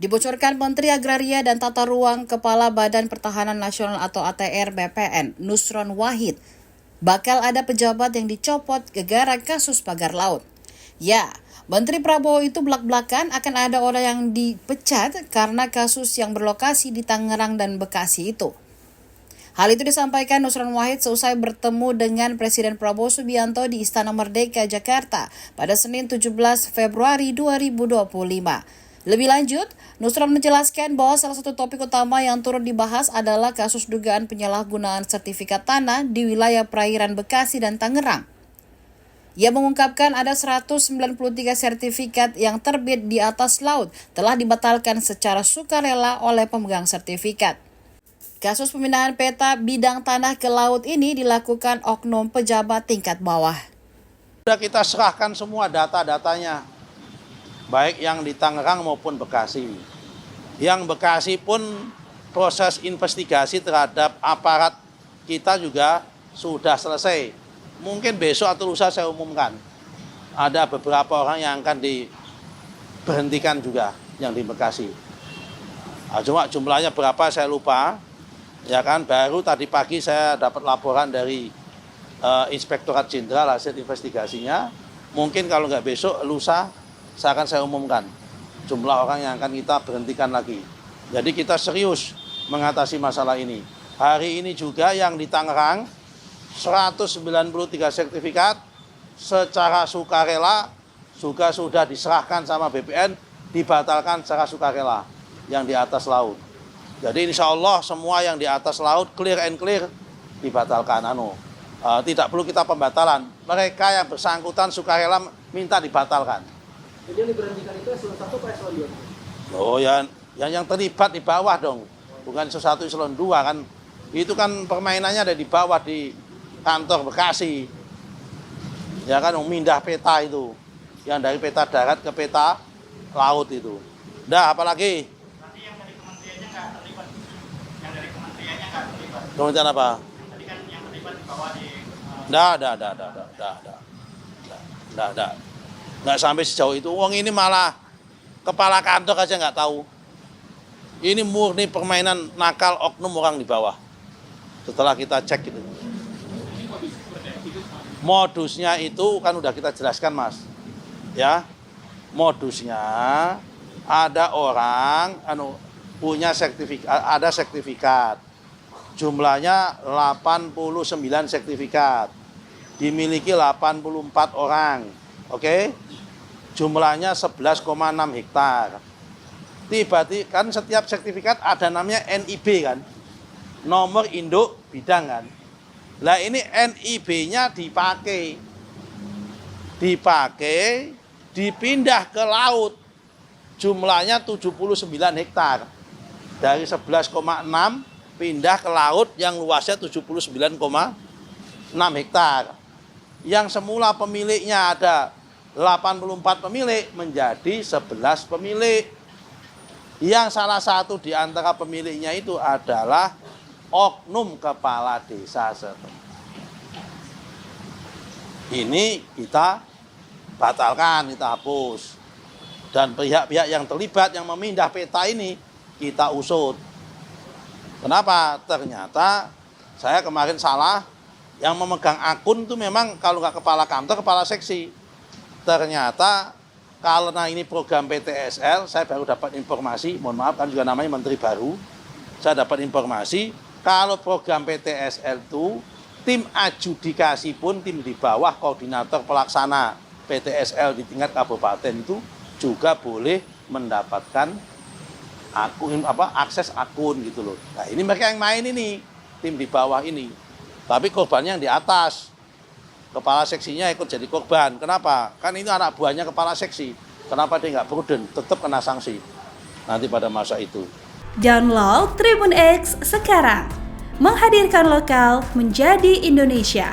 Dibocorkan Menteri Agraria dan Tata Ruang Kepala Badan Pertahanan Nasional atau ATR BPN, Nusron Wahid, bakal ada pejabat yang dicopot gara-gara kasus pagar laut. Ya, Menteri Prabowo itu belak-belakan akan ada orang yang dipecat karena kasus yang berlokasi di Tangerang dan Bekasi itu. Hal itu disampaikan Nusron Wahid seusai bertemu dengan Presiden Prabowo Subianto di Istana Merdeka, Jakarta pada Senin 17 Februari 2025. Lebih lanjut, Nusron menjelaskan bahwa salah satu topik utama yang turut dibahas adalah kasus dugaan penyalahgunaan sertifikat tanah di wilayah perairan Bekasi dan Tangerang. Ia mengungkapkan ada 193 sertifikat yang terbit di atas laut telah dibatalkan secara sukarela oleh pemegang sertifikat. Kasus pemindahan peta bidang tanah ke laut ini dilakukan oknum pejabat tingkat bawah. Sudah kita serahkan semua data-datanya, baik yang di Tangerang maupun Bekasi. Yang Bekasi pun proses investigasi terhadap aparat kita juga sudah selesai. Mungkin besok atau lusa saya umumkan. Ada beberapa orang yang akan diberhentikan juga yang di Bekasi. Cuma jumlahnya berapa saya lupa. Ya kan, baru tadi pagi saya dapat laporan dari Inspektorat Jenderal hasil investigasinya. Mungkin kalau nggak besok, lusa saya umumkan jumlah orang yang akan kita berhentikan lagi. Jadi kita serius mengatasi masalah ini. Hari ini juga yang di Tangerang 193 sertifikat secara sukarela juga sudah diserahkan sama BPN, dibatalkan secara sukarela yang di atas laut. Jadi insya Allah semua yang di atas laut clear and clear dibatalkan. Tidak perlu kita pembatalan. Mereka yang bersangkutan sukarela minta dibatalkan. Jadi yang diberhentikan itu eselon 1 atau eselon 2? Oh ya, yang terlibat di bawah dong. Bukan eselon 1, eselon 2 kan. Itu kan permainannya ada di bawah di kantor Bekasi. Ya kan, mindah peta itu. Yang dari peta darat ke peta laut itu. Dah, apalagi? Nanti yang dari kementeriannya nggak terlibat. Yang dari kementeriannya nggak terlibat. Kementerian apa? Tadi kan yang terlibat di bawah di... Nggak sampai sejauh itu. Wong ini malah kepala kantor aja nggak tahu. Ini murni permainan nakal oknum orang di bawah. Setelah kita cek itu. Modusnya itu kan udah kita jelaskan, Mas. Ya. Modusnya ada orang punya sertifikat, ada sertifikat. Jumlahnya 89 sertifikat. Dimiliki 84 orang. Oke? Jumlahnya 11,6 hektar. Tiba-tiba kan setiap sertifikat ada namanya NIB kan. Nomor induk bidang kan. Lah ini NIB-nya dipakai, dipindah ke laut. Jumlahnya 79 hektar. Dari 11,6 pindah ke laut yang luasnya 79,6 hektar. Yang semula pemiliknya ada 84 pemilik menjadi 11 pemilik. Yang salah satu di antara pemiliknya itu adalah oknum kepala desa setempat. Ini kita batalkan, kita hapus. Dan pihak-pihak yang terlibat yang memindah peta ini kita usut. Kenapa? Ternyata saya kemarin salah, yang memegang akun itu memang kalau nggak kepala kantor, kepala seksi. Ternyata karena ini program PTSL, saya baru dapat informasi, mohon maaf kan juga namanya menteri baru, saya dapat informasi kalau program PTSL itu tim adjudikasi pun tim di bawah koordinator pelaksana PTSL di tingkat kabupaten itu juga boleh mendapatkan akun akses akun gitu loh. Nah, ini mereka yang main ini, tim di bawah ini. Tapi korbannya yang di atas. Kepala seksinya ikut jadi korban. Kenapa? Kan ini anak buahnya kepala seksi. Kenapa dia nggak prudent? Tetap kena sanksi nanti pada masa itu. Download Tribun X sekarang. Menghadirkan lokal menjadi Indonesia.